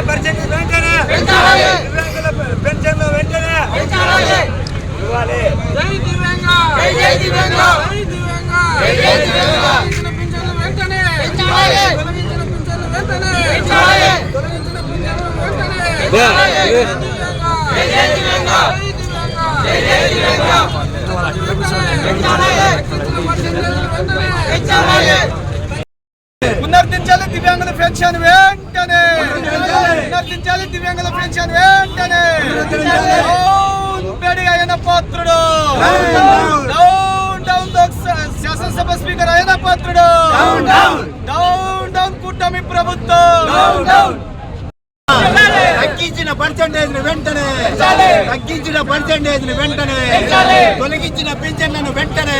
పరిస్థితి వెంటనే దివ్యాంగుల పెన్షన్ వెంటనే ఇవ్వాలి. జై దివ్యాంగ, జై జై దివ్యాంగ, జై దివ్యాంగ, జై జై దివ్యాంగ. పెన్షన్ వెంటనే పెంచాలి, పెన్షన్ వెంటనే పెంచాలి, పెన్షన్ వెంటనే పెంచాలి. జై దివ్యాంగ, జై జై దివ్యాంగ, జై జై దివ్యాంగ, పునర్దించాలి దివ్యాంగుల పెన్షన్ వెంటనే, పునర్దించాలి దివ్యాంగుల పెన్షన్ వెంటనే. అయిన పాత్రుడు శాసనసభ స్పీకర్ అయిన పాత్రుడు డౌన్ డౌన్ కూటమి ప్రభుత్వం. తగ్గించిన పర్సెంటేజ్ వెంటనే, తగ్గించిన పర్సెంటేజ్ వెంటనే, తొలగించిన పింఛన్లను వెంటనే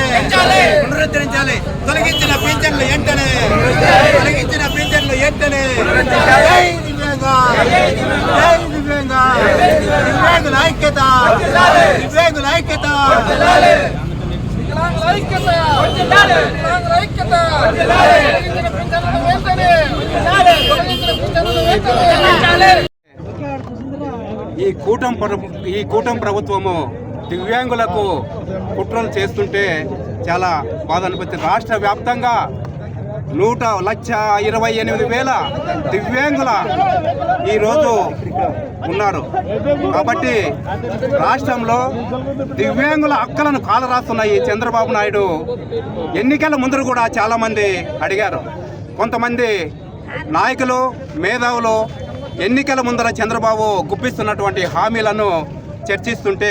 పునరుద్ధరించాలి. తొలగించిన పింఛన్లు వెంటనే, తొలగించిన పింఛన్లు వెంటనే. జై దివ్యాంగ, జై దివ్యాంగ, దివ్యాంగుల ఐక్యత, దివ్యాంగుల ఐక్యత. ఈ కూటమి ప్రభుత్వము దివ్యాంగులకు కుట్రలు చేస్తుంటే చాలా బాధ అనిపిస్తుంది. రాష్ట్ర వ్యాప్తంగా 1,28,000 దివ్యాంగుల ఈరోజు ఉన్నారు. కాబట్టి రాష్ట్రంలో దివ్యాంగుల హక్కులను కాలరాస్తున్న ఈ చంద్రబాబు నాయుడు ఎన్నికల ముందు కూడా చాలామంది అడిగారు. కొంతమంది నాయకులు, మేధావులు ఎన్నికల ముందర చంద్రబాబు గుప్పిస్తున్నటువంటి హామీలను చర్చిస్తుంటే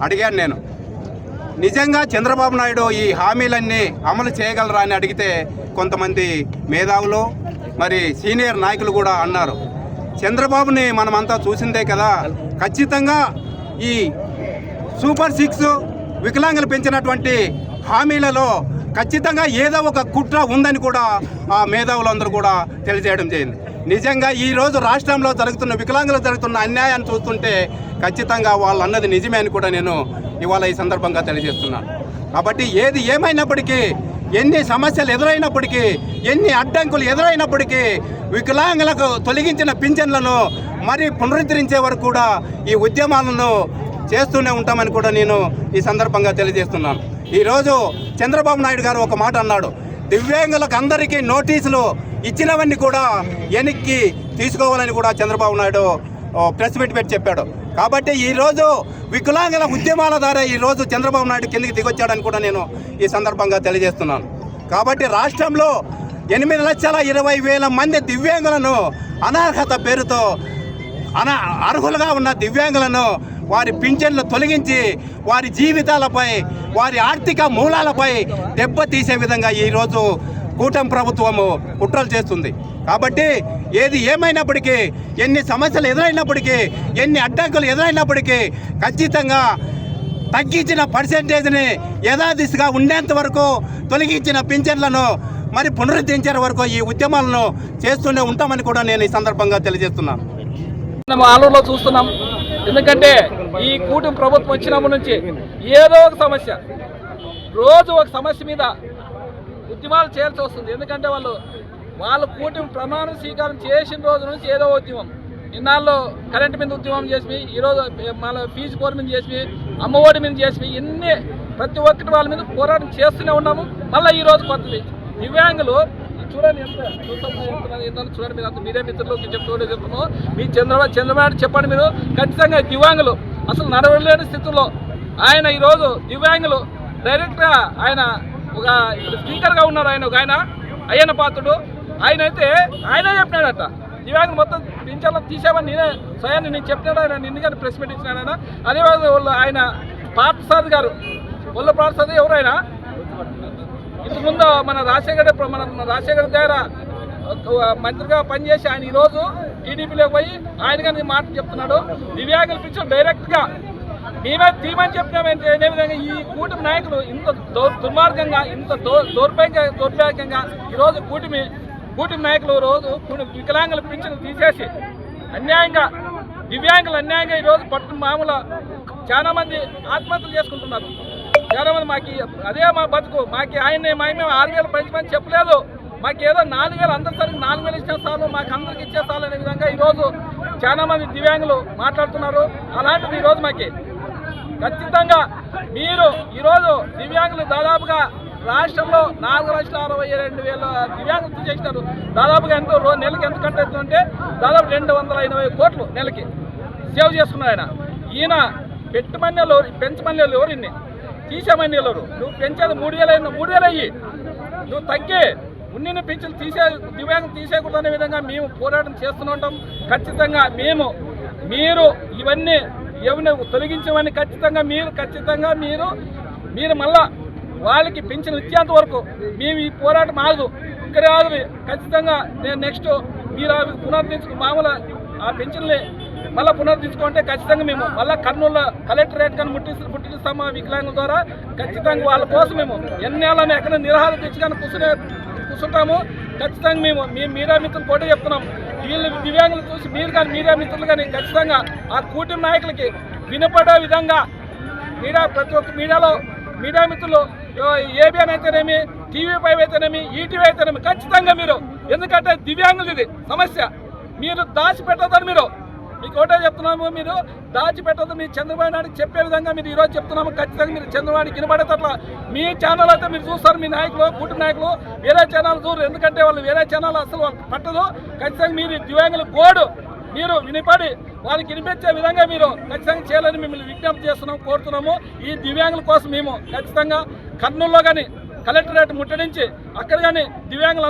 అడిగాను నేను, నిజంగా చంద్రబాబు నాయుడు ఈ హామీలన్నీ అమలు చేయగలరా అని అడిగితే కొంతమంది మేధావులు, మరి సీనియర్ నాయకులు కూడా అన్నారు, చంద్రబాబుని మనమంతా చూసిందే కదా, ఖచ్చితంగా ఈ సూపర్ 6 వికలాంగులు పెంచినటువంటి హామీలలో ఖచ్చితంగా ఏదో ఒక కుట్ర ఉందని కూడా ఆ మేధావులందరూ కూడా తెలియజేయడం జరిగింది. నిజంగా ఈరోజు రాష్ట్రంలో జరుగుతున్న వికలాంగులకు జరుగుతున్న అన్యాయాన్ని చూస్తుంటే ఖచ్చితంగా వాళ్ళు అన్నది నిజమే అని కూడా నేను ఇవాళ ఈ సందర్భంగా తెలియజేస్తున్నాను. కాబట్టి ఏది ఏమైనప్పటికీ, ఎన్ని సమస్యలు ఎదురైనప్పటికీ, ఎన్ని అడ్డంకులు ఎదురైనప్పటికీ వికలాంగులకు తొలగించిన పింఛన్లను మరి పునరుద్ధరించే వరకు కూడా ఈ ఉద్యమాలను చేస్తూనే ఉంటామని కూడా నేను ఈ సందర్భంగా తెలియజేస్తున్నాను. ఈరోజు చంద్రబాబు నాయుడు గారు ఒక మాట అన్నాడు, దివ్యాంగులకు అందరికీ నోటీసులు ఇచ్చినవన్నీ కూడా వెనక్కి తీసుకోవాలని కూడా చంద్రబాబు నాయుడు ప్రెస్ మీట్ పెట్టి చెప్పాడు. కాబట్టి ఈరోజు వికలాంగుల ఉద్యమాల ద్వారా ఈరోజు చంద్రబాబు నాయుడు కిందికి దిగొచ్చాడని కూడా నేను ఈ సందర్భంగా తెలియజేస్తున్నాను. కాబట్టి రాష్ట్రంలో 8,20,000 మంది దివ్యాంగులను అనర్హత పేరుతో అర్హులుగా ఉన్న దివ్యాంగులను వారి పింఛన్లు తొలగించి వారి జీవితాలపై, వారి ఆర్థిక మూలాలపై దెబ్బతీసే విధంగా ఈరోజు కూటమి ప్రభుత్వము కుట్రలు చేస్తుంది. కాబట్టి ఏది ఏమైనప్పటికీ, ఎన్ని సమస్యలు ఎదురైనప్పటికీ, ఎన్ని అడ్డంకులు ఎదురైనప్పటికీ ఖచ్చితంగా తగ్గించిన పర్సెంటేజ్ని యథాదిశగా ఉండేంత వరకు, తొలగించిన పింఛన్లను మరి పునరుద్ధరించే వరకు ఈ ఉద్యమాలను చేస్తూనే ఉంటామని కూడా నేను ఈ సందర్భంగా తెలియజేస్తున్నాను. మనం ఆలూరులో చూస్తున్నాం. ఎందుకంటే ఈ కూటమి ప్రభుత్వం వచ్చినప్పటి నుంచి ఏదో ఒక సమస్య, రోజు ఒక సమస్య మీద ఉద్యమాలు చేయాల్సి వస్తుంది. ఎందుకంటే వాళ్ళు కూటమి ప్రమాణ స్వీకారం చేసిన రోజు నుంచి ఏదో ఉద్యమం, ఇన్నాళ్ళు కరెంటు మీద ఉద్యమం చేసి, ఈరోజు మళ్ళీ ఫీజు కోర్ మీద చేసి, అమ్మఒడి మీద చేసి, ఇన్ని ప్రతి ఒక్కటి వాళ్ళ మీద పోరాటం చేస్తూనే ఉన్నాము. మళ్ళీ ఈరోజు కొత్తది దివ్యాంగులు చూడండి, చూడండి మీరు అంత మీరే మిత్రులు చెప్తున్నావు. మీ చంద్రబాబు చెప్పండి, మీరు ఖచ్చితంగా దివ్యాంగులు అసలు నడవలేని స్థితిలో ఆయన ఈరోజు దివ్యాంగులు డైరెక్ట్గా ఆయన ఒక స్పీకర్గా ఉన్నారు. ఆయన అయ్యన్న పాత్రుడు, ఆయనే చెప్పినాడట దివ్యాంగులు మొత్తం పింఛన్లు తీసేవని నేనే స్వయాన్ని నేను చెప్పినాడు. ఆయన నిన్నగానే ప్రెస్ మీట్ ఇచ్చినాడు. ఆయన అదేవిధంగా ఆయన పార్థసారథి గారు, ఒళ్ళ పార్థసారథి ఎవరైనా ఇంతకుముందు మన రాజశేఖర్ దగ్గర మంత్రిగా పనిచేసి ఆయన ఈరోజు టీడీపీలోకి పోయి ఆయన కానీ మాట చెప్తున్నాడు. దివ్యాంగుల పింఛన్ డైరెక్ట్గా మేమే తీమని చెప్పినామంటే అదే విధంగా ఈ కూటమి నాయకులు ఇంత దుర్మార్గంగా, ఇంత దౌర్భాగ్యంగా ఈరోజు కూటమి నాయకులు రోజు వికలాంగుల పింఛను తీసేసి అన్యాయంగా దివ్యాంగులు అన్యాయంగా ఈరోజు పట్టు మామూలు చాలా మంది ఆత్మహత్యలు చేసుకుంటున్నారు. చాలా మంది మాకు అదే మా బతుకు, మాకు ఆయన్ని మేము 6,000 పెంచమని చెప్పలేదు, మాకు ఏదో 4,000 అందరి సరికి 4,000 ఇచ్చే చాలు, మాకు అందరికి ఇచ్చే చాలు అనే విధంగా ఈరోజు చాలా మంది దివ్యాంగులు మాట్లాడుతున్నారు. అలాంటిది ఈరోజు మాకి ఖచ్చితంగా మీరు ఈరోజు దివ్యాంగులు దాదాపుగా రాష్ట్రంలో 4,62,000 దివ్యాంగులు తీసేసినారు. దాదాపుగా ఎంతో నెలకి ఎంత కట్టేస్తుందంటే దాదాపు 280 కోట్లు నెలకి సేవ్ చేస్తున్నాడు ఆయన. ఈయన పెట్టమని పెంచమని ఎవరు ఇన్ని తీసేమని ఎవరు? నువ్వు పెంచేది 3,000 అయ్యి నువ్వు తగ్గి ఉన్నిని పెంచులు దివ్యాంగులు తీసేయకూడదనే విధంగా మేము పోరాటం చేస్తూనే ఉంటాం. ఖచ్చితంగా మీరు ఇవన్నీ ఏమైనా తొలగించమని ఖచ్చితంగా మీరు మళ్ళా వాళ్ళకి పెన్షన్ ఇచ్చేంత వరకు మేము ఈ పోరాటం ఆగదు. ఇక్కడ ఆగదు. ఖచ్చితంగా నేను నెక్స్ట్ మీరు పునరుద్ధరించుకు మామూలు ఆ పెన్షన్ని మళ్ళీ పునరుద్ధరించుకుంటే ఖచ్చితంగా మేము మళ్ళీ కర్నూలు కలెక్టరేట్ కానీ ముట్టిస్తాము వికలాంగుల ద్వారా. ఖచ్చితంగా వాళ్ళ కోసం మేము ఎన్నేళ్ళని ఎక్కడ నిరాహార తెచ్చుకొని కూర్చుంటాము. ఖచ్చితంగా మేము మీడియా మిత్రులు కూడా చెప్తున్నాం. వీళ్ళు దివ్యాంగులు చూసి మీరు కానీ మీడియా మిత్రులు కానీ ఖచ్చితంగా ఆ కూటమి నాయకులకి వినపడే విధంగా ప్రతి ఒక్క మీడియా మిత్రులు ఏబిఎన్ అయితేనేమి, TV5 అయితేనేమి, ఈటీవీ అయితేనేమి ఖచ్చితంగా మీరు, ఎందుకంటే దివ్యాంగులు ఇది సమస్య, మీరు దాచిపెట్టదని మీకు ఒకటే చెప్తున్నాము. మీరు దాచిపెట్టదు. మీ చంద్రబాబు నాయుడు చెప్పే విధంగా మీరు ఈరోజు చెప్తున్నాము. ఖచ్చితంగా మీరు చంద్రబాబు వినబడేటట్ల మీ ఛానల్ అయితే మీరు చూస్తారు. మీ నాయకులు కూటమి నాయకులు వేరే ఛానల్ చూడరు. ఎందుకంటే వాళ్ళు వేరే ఛానల్ అసలు వాళ్ళకి పట్టదు. ఖచ్చితంగా మీరు దివ్యాంగుల గోడు మీరు వినిపడి వాళ్ళకి వినిపించే విధంగా మీరు ఖచ్చితంగా చేయాలని మిమ్మల్ని విజ్ఞప్తి చేస్తున్నాం, కోరుతున్నాము. ఈ దివ్యాంగుల కోసం మేము ఖచ్చితంగా కర్నూలులో కానీ కలెక్టరేట్ ముట్టడించి అక్కడ కానీ దివ్యాంగులు